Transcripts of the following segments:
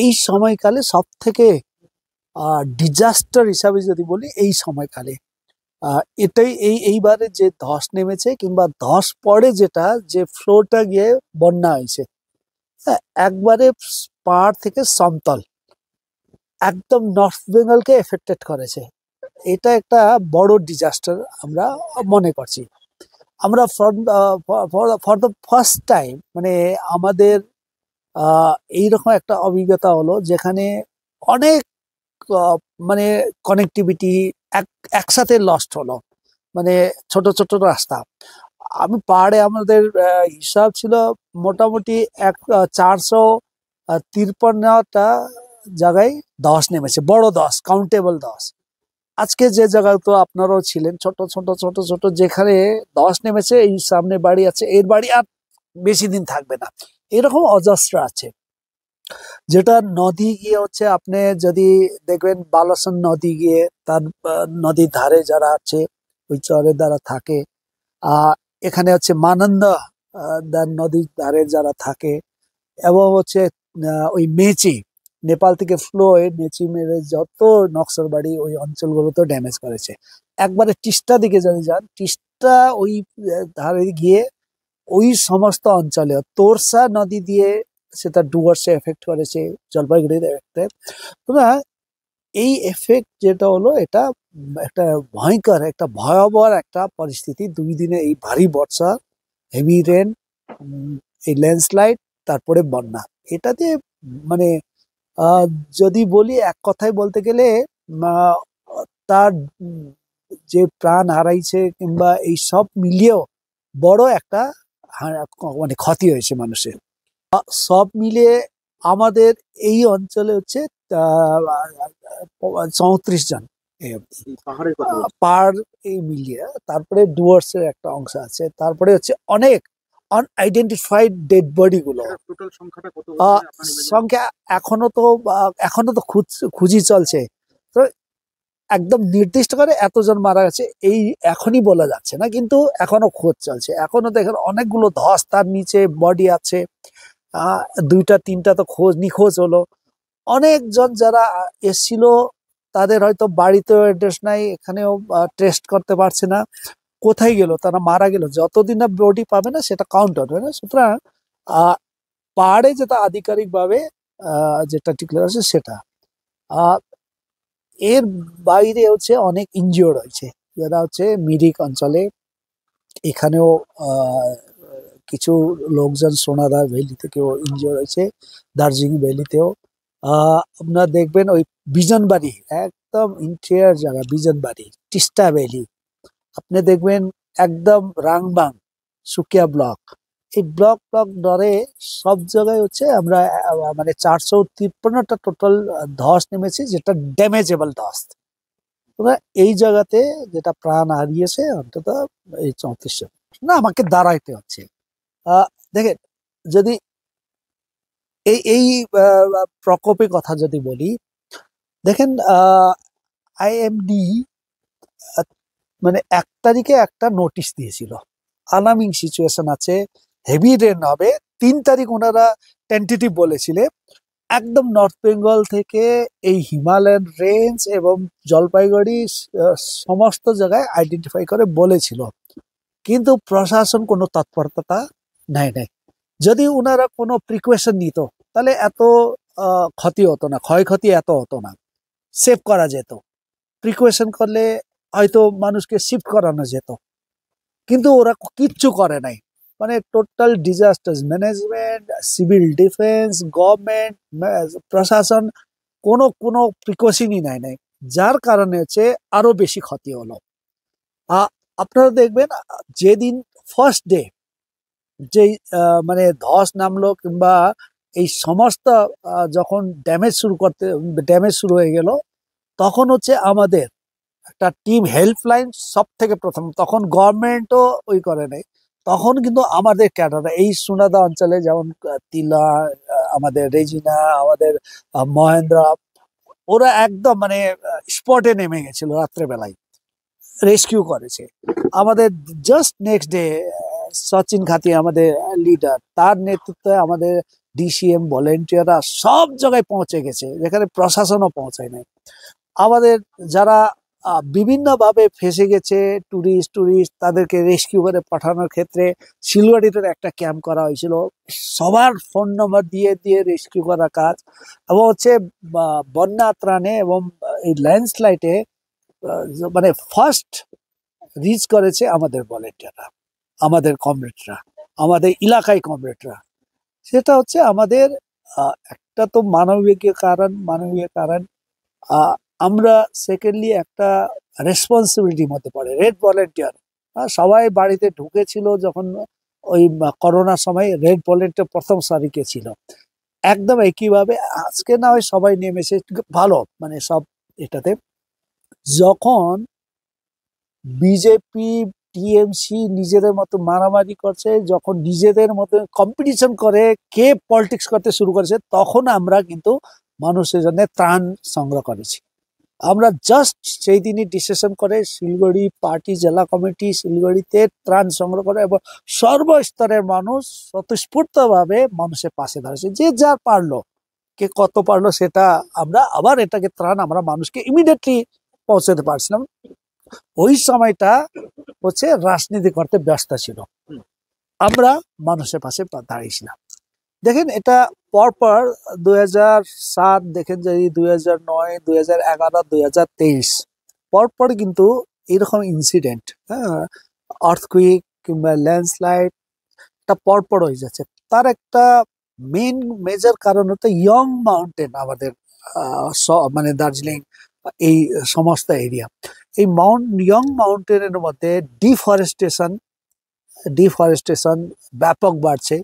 এই সময়কালে সব থেকে ডিজাস্টার হিসাবে যদি বলি এই সময়কালে এটাই এইবারে যে ধস নেমেছে কিংবা ধস পড়ে যেটা যে ফ্লোটা গিয়ে বন্যা হয়েছে, হ্যাঁ, একবারে পাহাড় থেকে সমতল একদম নর্থ বেঙ্গলকে এফেক্টেড করেছে। এটা একটা বড় ডিজাস্টার আমরা মনে করছি। আমরা ফর দ্য ফার্স্ট টাইম মানে আমাদের এইরকম একটা অভিজ্ঞতা হলো যেখানে অনেক মানে কানেক্টিভিটি একসাথে লস্ট হলো, মানে ছোট ছোট রাস্তা। আমি পাহাড়ে আমাদের হিসাব ছিল মোটামুটি 453টা জায়গায় ধস নেমেছে, বড় ধস, কাউন্টেবল ধস। আজকে যে জায়গায় তো আপনারাও ছিলেন, ছোট ছোট ছোট ছোট যেখানে ধস নেমেছে, এই সামনে বাড়ি আছে, এর বাড়ি আর বেশি দিন থাকবে না, এরকম অজস্র আছে। যেটা নদী গিয়ে হচ্ছে আপনি যদি দেখবেন বালাসন নদী গিয়ে তার নদীর ধারে যারা আছে ওই চরের দ্বারা থাকে, এখানে হচ্ছে মানন্দা নদীর ধারে যারা থাকে, এবং হচ্ছে ওই মেচি নেপাল থেকে ফ্লো হয়ে মেচি মেরে যত নকশাল বাড়ি ওই অঞ্চলগুলোতে ড্যামেজ করেছে। একবারে টিস্টা দিকে যদি যান, টিস্টা ওই ধারে গিয়ে ওই সমস্ত অঞ্চলে তোরসা নদী দিয়ে সেটা ডুয়ার্সে এফেক্ট করেছে, জলপাইগুড়ির এফেক্ট। তোমরা এই এফেক্ট যেটা হলো এটা একটা ভয়ঙ্কর একটা ভয়াবহ একটা পরিস্থিতি। 2 দিনে এই ভারী বর্ষা, হেভি রেন, এই ল্যান্ডস্লাইড, তারপরে বন্যা, এটাতে মানে যদি বলি এক কথায় বলতে গেলে তার যে প্রাণ হারাইছে কিংবা এই সব মিলিয়েও বড় একটা মানে ক্ষতি হয়েছে মানুষের। সব মিলিয়ে আমাদের এই অঞ্চলে হচ্ছে 34 জন পাহাড় এই মিলিয়ে, তারপরে ডুয়ার্সের একটা অংশ আছে, তারপরে হচ্ছে অনেক আনআইডেন্টিফাইড ডেড বডি গুলো। সংখ্যা এখনো তো খুঁজি চলছে, তো একদম নির্দিষ্ট করে এতজন মারা গেছে এই এখনই বলা যাচ্ছে না, কিন্তু এখনো খোঁজ চলছে। এখনো দেখেন অনেকগুলো ধস, তার নিচে বডি আছে, 2টা 3টা তো নিখোঁজ হলো। অনেকজন যারা এসছিল তাদের হয়তো বাড়িতেও অ্যাড্রেস নাই, এখানেও টেস্ট করতে পারছে না, কোথায় গেল, তারা মারা গেল, যতদিন না বডি পাবে না সেটা কাউন্ট হবে না। সুতরাং পাহাড়ে যেটা আধিকারিক ভাবে যেটা ডিক্লেয়ার আছে সেটা, এর বাইরে হচ্ছে অনেক ইনজিওর্ড হয়েছে, যারা হচ্ছে মিরিক অঞ্চলে, এখানেও কিছু লোকজন সোনাদা ভ্যালি থেকেও ইনজিওর্ড হয়েছে, দার্জিলিং ভ্যালিতেও। আপনারা দেখবেন ওই বিজনবাড়ি, একদম ইন্টেরিয়ার জায়গা, বিজনবাড়ি, তিস্তা ভ্যালি, আপনি দেখবেন একদম রাংবাং, সুকিয়া ব্লক, এই ব্লক ধরে সব জায়গায় হচ্ছে আমরা মানে 453টা টোটাল ধস নেমেছে, যেটা ড্যামেজেবল ধস। এই জায়গাতে যেটা প্রাণ হারিয়েছে অন্তত এই 34 জন, না আমাকে দাঁড়াইতে হচ্ছে। দেখেন, যদি এই প্রকোপের কথা যদি বলি, দেখেন আইএমডি মানে 1 তারিখে একটা নোটিশ দিয়েছিল, আলার্মিং সিচুয়েশন আছে, হেভি রেন হবে। 3 তারিখ ওনারা টেন্টেটিভ বলেছিলেন, একদম নর্থ বেঙ্গল থেকে এই হিমালয়ান রেঞ্জ এবং জলপাইগুড়ি সমস্ত জায়গায় আইডেন্টিফাই করে বলেছিল, কিন্তু প্রশাসন কোনো তৎপরতা নাই। যদি ওনারা কোনো প্রিকশন নিত তাহলে এত ক্ষতি হতো না, ক্ষয়ক্ষতি এত হতো না, সেভ করা যেত। প্রিকশন করলে হয়তো মানুষকে শিফট করানো যেত, কিন্তু ওরা কিচ্ছু করে নাই। মানে total disaster management, civil defence, government, প্রশাসন কোনো প্রিকশনই নাই, যার কারণে হচ্ছে আরো বেশি ক্ষতি হলো। আপনারা দেখবেন যেদিন ফার্স্ট ডে যে মানে ধস নামলো কিংবা এই সমস্ত যখন ড্যামেজ শুরু হয়ে গেল, তখন হচ্ছে আমাদের একটা টিম হেল্পলাইন সব থেকে প্রথম, তখন গভর্নমেন্টও ওই করে নাই, তখন কিন্তু আমাদের ক্যাডাররা এই সুনাদা অঞ্চলে, যেমন তিলা, আমাদের রেজিনা, আমাদের মহেন্দ্রা, ওরা একদম মানে স্পটে নেমে গেছিল রাত্রেবেলায়, রেস্কিউ করেছে। আমাদের জাস্ট নেক্সট ডে সচিন ঘাতি আমাদের লিডার, তার নেতৃত্বে আমাদের ডিসিএম ভলেন্টিয়াররা সব জায়গায় পৌঁছে গেছে, যেখানে প্রশাসনও পৌঁছায় নাই। আমাদের যারা বিভিন্নভাবে ফেসে গেছে, টুরিস্ট তাদেরকে রেস্কিউ করে পাঠানোর ক্ষেত্রে শিলগাড়িতে একটা ক্যাম্প করা হয়েছিল, সবার ফোন নম্বর দিয়ে দিয়ে রেস্কিউ করা কাজ। এবং হচ্ছে বন্যা ত্রাণে এবং এই ল্যান্ডস্লাইডে মানে ফার্স্ট রিচ করেছে আমাদের ভলেন্টিয়াররা, আমাদের কমরেডরা, আমাদের এলাকায় কমরেডরা। সেটা হচ্ছে আমাদের একটা তো মানবীয় কারণ, আমরা সেকেন্ডলি একটা রেসপন্সিবিলিটির মধ্যে পড়ে। রেড ভলেন্টিয়ার সবাই বাড়িতে ঢুকেছিল যখন ওই করোনার সময়, রেড ভলেন্টিয়ার প্রথম সারিকে ছিল। একদম একইভাবে আজকে না হয় সবাই নেমেছে ভালো, মানে সব এটাতে। যখন বিজেপি টিএমসি নিজেদের মতো মারামারি করছে, যখন নিজেদের মতো কম্পিটিশন করে কে পলিটিক্স করতে শুরু করেছে, তখন আমরা কিন্তু মানুষের জন্য ত্রাণ সংগ্রহ করেছি। আমরা জাস্ট সেই দিনই ডিসিশন করে শিলিগুড়ি পার্টি জেলা কমিটি শিলিগুড়িতে ত্রাণ সংগ্রহ করে এবং সর্বস্তরের মানুষ স্বতঃস্ফূর্তভাবে মানুষের পাশে দাঁড়িয়েছে, যে যার পারলো, কে কত পারলো সেটা আমরা আবার এটাকে ত্রাণ আমরা মানুষকে ইমিডিয়েটলি পৌঁছাতে পারছিলাম। ওই সময়টা হচ্ছে রাজনীতি করতে ব্যস্ত ছিল, আমরা মানুষের পাশে দাঁড়িয়েছিলাম। দেখেন এটা পরপর 2007 দেখেন যে 2009, 2011, 2023 পরপর কিন্তু এরকম ইনসিডেন্ট, হ্যাঁ, আর্থকুইক কিংবা ল্যান্ডস্লাইড এটা পরপর হয়ে যাচ্ছে। তার একটা মেন মেজর কারণ হচ্ছে ইয়ং মাউন্টেন, আমাদের মানে দার্জিলিং এই সমস্ত এরিয়া, এই ইয়ং মাউন্টেনের মধ্যে ডিফরেস্টেশন ব্যাপক বাড়ছে।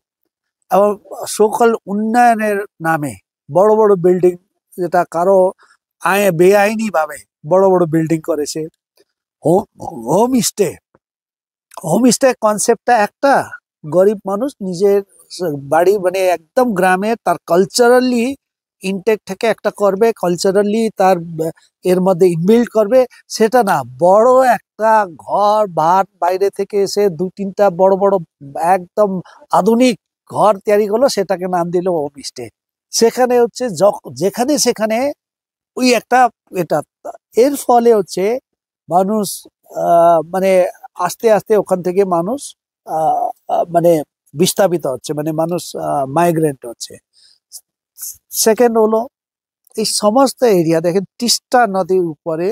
এবং সকল উন্নয়নের নামে বড় বড় বিল্ডিং, যেটা কারো বেআইনি ভাবে বড় বড় বিল্ডিং করেছে। হোমস্টে কনসেপ্টটা একটা, গরিব মানুষ নিজের বাড়ি মানে একদম গ্রামে তার কালচারালি ইনটেক থেকে একটা করবে, কালচারালি তার এর মধ্যে ইনবিল্ড করবে, সেটা না, বড় একটা ঘর ভাত বাইরে থেকে এসে 2-3টা বড় বড় একদম আধুনিক ঘর তৈরি করলো, সেটাকে নাম দিল হোমস্টে। সেখানে হচ্ছে যেখানে সেখানে ওই একটা এটা, এর ফলে হচ্ছে মানুষ মানে আস্তে আস্তে ওখান থেকে মানুষ মানে বিস্তাপিত হচ্ছে, মানে মানুষ মাইগ্রেন্ট হচ্ছে। সেকেন্ড হলো এই সমস্ত এরিয়া দেখেন তিস্তা নদীর উপরে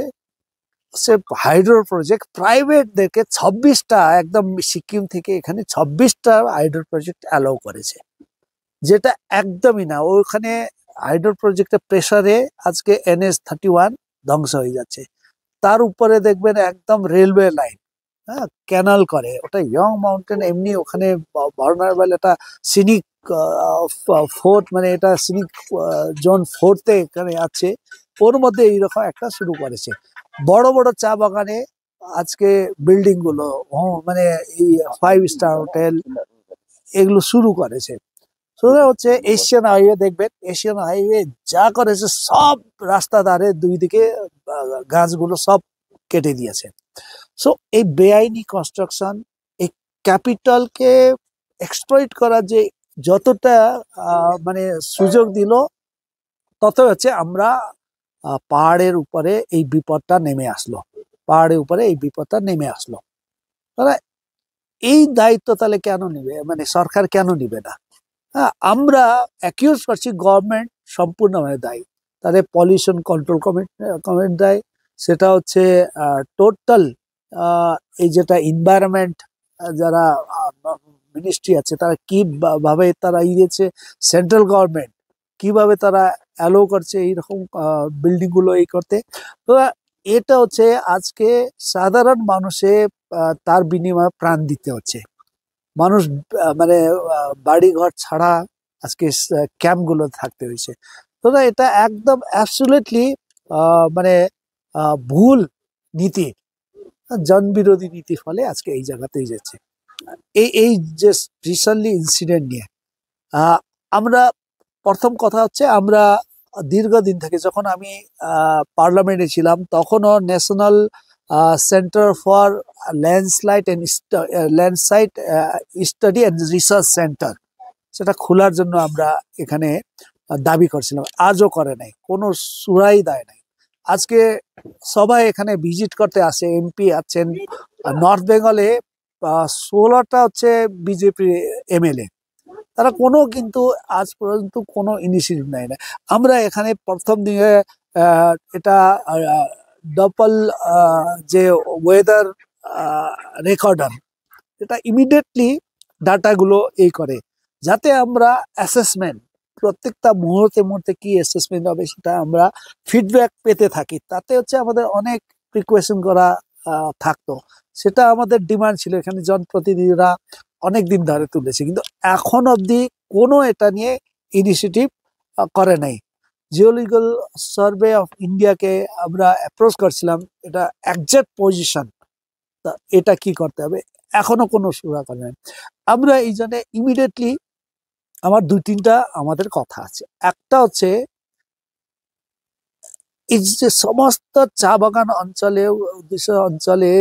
সে হাইড্রো প্রজেক্ট প্রাইভেটদেরকে 26টা, একদম সিকিম থেকে এখানে 26টা হাইড্রো প্রজেক্ট অ্যালাউ করেছে, যেটা একদমই না। ওখানে হাইড্রো প্রজেক্টের প্রেসারে আজকে NH-31 ধ্বংস হয়ে যাচ্ছে। তার উপরে দেখবেন একদম রেলওয়ে লাইন, হ্যাঁ, ক্যানাল করে ওটা ইয়ং মাউন্টেন। এমনি ওখানে ভার্নারেবল একটা সিনিক ফোর্ট, মানে এটা সিনিক জোন 4-তে এখানে আছে, ওর মধ্যে এইরকম একটা শুরু করেছে। বড় বড় চা বাগানে আজকে বিল্ডিং গুলো, মানে এই 5 স্টার হোটেল এগুলো শুরু করেছে। সেটা হচ্ছে এশিয়ান হাইওয়ে, দেখবেন এশিয়ান হাইওয়ে যা করেছে সব রাস্তা ধারে দুই দিকে গাছগুলো সব কেটে দিয়েছে। সো এই বেআইনি কনস্ট্রাকশন, এই ক্যাপিটালকে এক্সপ্লয়েট করার যে যতটা মানে সুযোগ দিল, তত হচ্ছে আমরা পাহাড়ের উপরে এই বিপদটা নেমে আসলো, তাহলে এই দায়িত্ব তাহলে কেন নিবে, মানে সরকার কেন নিবে না? হ্যাঁ, আমরা অ্যাকিউজ করছি গভর্নমেন্ট সম্পূর্ণভাবে দায়ী, তাদের পলিউশন কন্ট্রোল কমিটি দায়ী, সেটা হচ্ছে টোটাল এই যেটা এনভায়রনমেন্ট যারা মিনিস্ট্রি আছে তারা কিভাবে তারা দিয়েছে, সেন্ট্রাল গভর্নমেন্ট কিভাবে তারা অ্যালো করছে এইরকম বিল্ডিং গুলো এই করতে। তো এটা হচ্ছে আজকে সাধারণ মানুষে তার বিনিময়ে প্রাণ দিতে হচ্ছে। মানুষ মানে বাড়ি ঘর ছাড়া আজকে ক্যাম্পগুলো থাকতে হয়েছে। তো এটা একদম অ্যাবসলিউটলি মানে ভুল নীতি, জনবিরোধী নীতির ফলে আজকে এই জায়গাতেই যাচ্ছে। এই যে রিসেন্টলি ইনসিডেন্ট নিয়ে আমরা প্রথম কথা হচ্ছে, আমরা দীর্ঘদিন থেকে, যখন আমি পার্লামেন্টে ছিলাম তখনও national centre for landslide study and research centre, সেটা খোলার জন্য আমরা এখানে দাবি করছিলাম, আজও করে নাই, কোনো সুরাই দেয় নাই। আজকে সবাই এখানে ভিজিট করতে আসে, এমপি আছেন, নর্থ বেঙ্গলে 16টা হচ্ছে বিজেপি এমএলএ, তারা কোনো কিন্তু আজ পর্যন্ত কোনো ইনিশিয়েটিভ নেয় না। আমরা এখানে প্রথম দিকে এটা ডপল যে ওয়েদার রেকর্ডার, এটা ইমিডিয়েটলি ডাটাগুলো এই করে, যাতে আমরা অ্যাসেসমেন্ট প্রত্যেকটা মুহূর্তে মুহূর্তে কি অ্যাসেসমেন্ট হবে সেটা আমরা ফিডব্যাক পেতে থাকি, তাতে হচ্ছে আমাদের অনেক প্রিকোয়েশন করা থাকতো। সেটা আমাদের ডিমান্ড ছিল, এখানে জনপ্রতিনিধিরা অনেক দিন ধরে তুলেছে, কিন্তু এখন অবধি কোনো এটা নিয়ে ইনিশিয়েটিভ করে নাই। জিওলজিক্যাল সার্ভে অফ ইন্ডিয়াকে আমরা অ্যাপ্রোচ করছিলাম, এটা একজ্যাক্ট পজিশন, তা এটা কি করতে হবে, এখনো কোনো সুরা করে নাই। আমরা এই জন্য ইমিডিয়েটলি আমার 2-3টা আমাদের কথা আছে। একটা হচ্ছে এই যে সমস্ত চা বাগান অঞ্চলে অঞ্চলে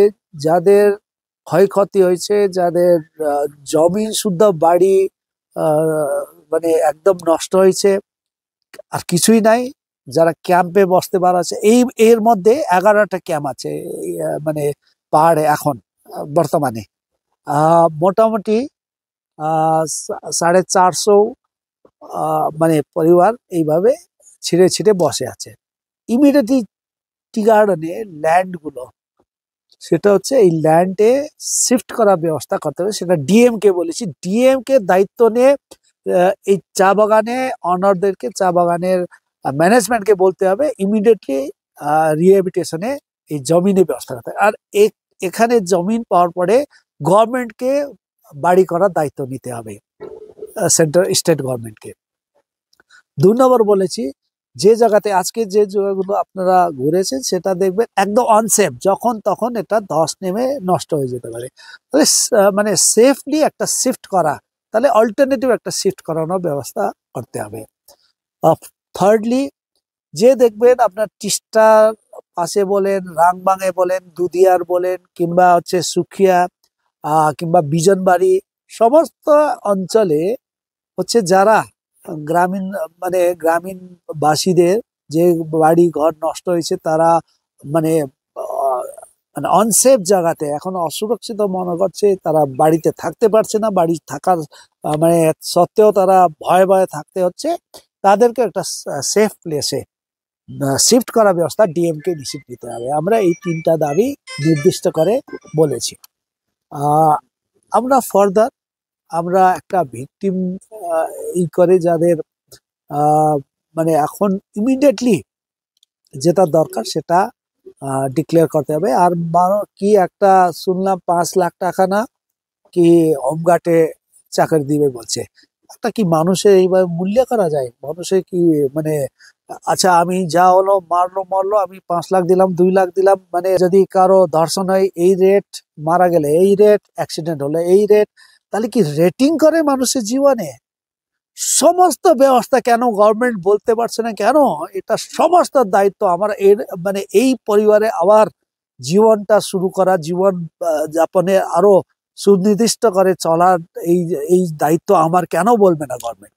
যাদের ক্ষয়ক্ষতি হয়েছে, যাদের জমিন শুদ্ধ বাড়ি মানে একদম নষ্ট হয়েছে, আর কিছুই নাই, যারা ক্যাম্পে বসতে পারছে, এর মধ্যে 11টা ক্যাম্প আছে মানে পাহাড়ে এখন বর্তমানে মোটামুটি 450 মানে পরিবার এইভাবে ছিঁড়ে ছিঁড়ে বসে আছে। ইমিডিয়েটলি টি গার্ডেনে ল্যান্ডগুলো, সেটা হচ্ছে এই ল্যান্ডে শিফট করার ব্যবস্থা করতে হবে, সেটা ডিএম কে বলেছি, ডিএম কে দায়িত্ব নিয়ে এই চা বাগানে অনারদেরকে, চা বাগানের ম্যানেজমেন্টকে বলতে হবে ইমিডিয়েটলি রিহ্যাবিলিটেশনে এই জমিনে ব্যবস্থা করতে হবে। আর এখানে জমিন পাওয়ার পরে গভর্নমেন্টকে বাড়ি করার দায়িত্ব নিতে হবে, সেন্ট্রাল স্টেট গভর্নমেন্টকে। 2 নম্বর বলেছি, যে জায়গাতে আজকে যে জায়গাগুলো আপনারা ঘুরেছেন সেটা দেখবেন একদম আনসেফ, যখন তখন এটা ধস নেমে নষ্ট হয়ে যেতে পারে, তাহলে মানে সেফলি একটা শিফট করা, তাহলে অল্টারনেটিভ একটা শিফট করানোর ব্যবস্থা করতে হবে। থার্ডলি, যে দেখবেন আপনার তিস্তার পাশে বলেন, রাংবাঙে বলেন, দুধিয়ার বলেন, কিংবা হচ্ছে সুখিয়া কিংবা বিজনবাড়ি, সমস্ত অঞ্চলে হচ্ছে যারা গ্রামীণ মানে গ্রামীণ বাসীদের যে বাড়ি ঘর নষ্ট হয়েছে, তারা মানে মানে অনসেফ জায়গাতে এখন অসুরক্ষিত মনে করছে, তারা বাড়িতে থাকতে পারছে না, বাড়ি থাকার মানে সত্ত্বেও তারা ভয়ে ভয়ে থাকতে হচ্ছে, তাদেরকে একটা সেফ প্লেসে শিফট করার ব্যবস্থা ডিএম কে নিশ্চিত নিতে হবে। আমরা এই 3টা দাবি নির্দিষ্ট করে বলেছি। আমরা ফার্দার আমরা একটা ভিকটিম ই করে যাদের মানে এখন ইমিডিয়েটলি যেটা দরকার সেটা ডিক্লেয়ার করতে হবে। আর কি একটা শুনলাম 5 লাখ টাকা না কি হোমগার্ডে চাকরি দিবে বলছে, একটা কি মানুষের এইভাবে মূল্য করা যায়? মানুষের কি মানে আচ্ছা আমি যা হলো মরলো আমি 5 লাখ দিলাম, 2 লাখ দিলাম, মানে যদি কারো ধর্ষণ হয় এই রেট, মারা গেলে এই রেট, অ্যাক্সিডেন্ট হলে এই রেট, তাহলে কি রেটিং করে মানুষের জীবনে? সমস্ত ব্যবস্থা কেন গভর্নমেন্ট বলতে পারছে না কেন? এটা সমস্ত দায়িত্ব আমার, এর মানে এই পরিবারে আবার জীবনটা শুরু করা, জীবন যাপনে আরো সুনির্দিষ্ট করে চলার এই দায়িত্ব আমার, কেন বলবে না গভর্নমেন্ট?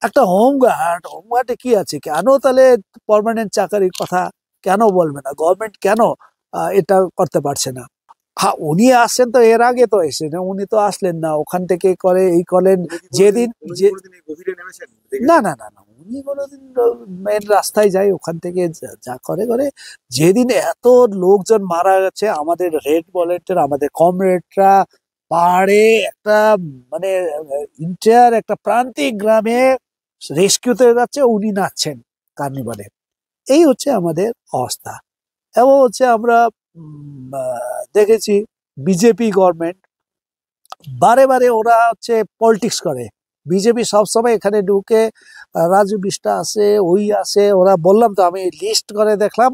একটা হোমগার্ডে কি আছে, কেন তাহলে পার্মানেন্ট চাকরির কথা কেন বলবে না গভর্নমেন্ট? কেন এটা করতে পারছে না? হ্যাঁ, উনি আসছেন তো, এর আগে তো এসেছেন, উনি তো আসলেন না, ওখান থেকে করে এই করেন যেদিন না না না না, উনি কোনোদিন মেন রাস্তায় যায়, ওখান থেকে যা করে করে। যেদিন এত লোকজন মারা গেছে, আমাদের রেড ভলেন্টিয়ার, আমাদের কমরেডরা পাহাড়ে একটা মানে ইন্টার একটা প্রান্তিক গ্রামে রেস্কিউতে যাচ্ছে, উনি নাচছেন কার্নিভালে। এই হচ্ছে আমাদের অবস্থা। এবং হচ্ছে আমরা দেখেছি বিজেপি গভর্নমেন্ট বারে বারে ওরা হচ্ছে পলিটিক্স করে। বিজেপি সবসময় এখানে ঢুকে রাজু বিষ্টা আছে, ওই আছে, ওরা বললাম তো আমি লিস্ট করে দেখলাম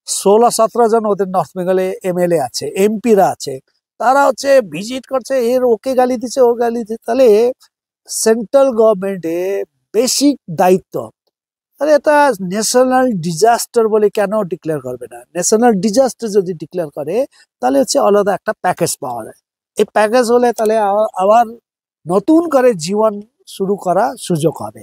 16-17 জন ওদের নর্থ বেঙ্গলে এমএলএ আছে, এমপিরা আছে, তারা হচ্ছে ভিজিট করছে, এর ওকে গালি দিচ্ছে, ও গালি দিচ্ছে। তাহলে সেন্ট্রাল গভর্নমেন্টে বেসিক দায়িত্ব আরে এটা ন্যাশনাল ডিজাস্টার বলে কেন ডিক্লেয়ার করবে না? ন্যাশনাল ডিজাস্টার যদি ডিক্লেয়ার করে তাহলে হচ্ছে আলাদা একটা প্যাকেজ পাওয়া যায়। এই প্যাকেজ হলে তাহলে আবার নতুন করে জীবন শুরু করা সুযোগ হবে।